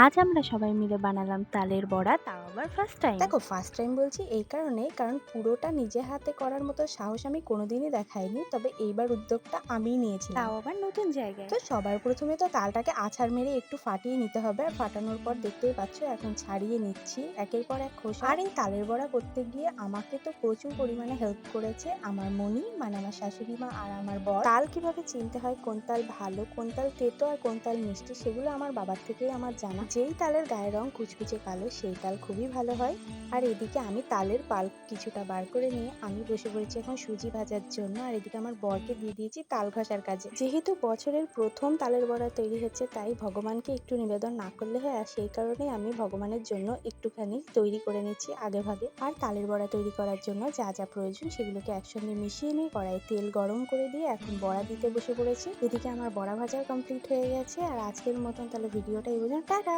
আজ আমরা সবাই মিলে বানালাম তালের বড়া, তাও আবার ফার্স্ট টাইম। দেখো, ফার্স্ট টাইম বলছি এই কারণে, কারণ পুরোটা নিজে হাতে করার মতো সাহস আমি কোনোদিনই দেখাইনি। তবে এইবার উদ্যোগটা আমিই নিয়েছিলাম। তাও আবার নতুন জায়গায়। তো সবার প্রথমে তো তালটাকে আছাড় মেরে একটু ফাটিয়ে নিতে হবে। আর ফাটানোর পর দেখতেই পাচ্ছ এখন ছাড়িয়ে নিচ্ছি একের পর এক খোসা। আর এই তালের বড়া করতে গিয়ে আমাকে তো প্রচুর পরিমাণে হেল্প করেছে আমার মনি, মানে আমার শাশুড়ি মা আর আমার বর। তাল কিভাবে চিনতে হয়, কোন তাল ভালো, কোন তাল তেতো আর কোন তাল মিষ্টি, সেগুলো আমার বাবার থেকেই আমার জানা। যেই তালের গায়ের রং কুচকুচে কালো সেই তাল খুবই ভালো হয়। আর এদিকে আমি তালের পাল্প কিছুটা বার করে নিয়ে আমি বসে পড়েছি এখন সুজি ভাজার জন্য। আর এদিকে আমার বরকে দিয়ে দিয়েছি তাল ঘষার কাজে। যেহেতু বছরের প্রথম তালের বড়া তৈরি হচ্ছে, তাই ভগবানকে একটু নিবেদন না করলে হয়। আর সেই কারণে আমি ভগবানের জন্য একটুখানি তৈরি করে নিচ্ছি আগে ভাগে। আর তালের বড়া তৈরি করার জন্য যা যা প্রয়োজন সেগুলোকে একসঙ্গে মিশিয়ে নিয়ে কড়াইয়ে তেল গরম করে দিয়ে এখন বড়া দিতে বসে পড়েছি। এদিকে আমার বড়া ভাজা কমপ্লিট হয়ে গেছে। আর আজকের মতন তাহলে ভিডিওটা এই পর্যন্ত, টাটা।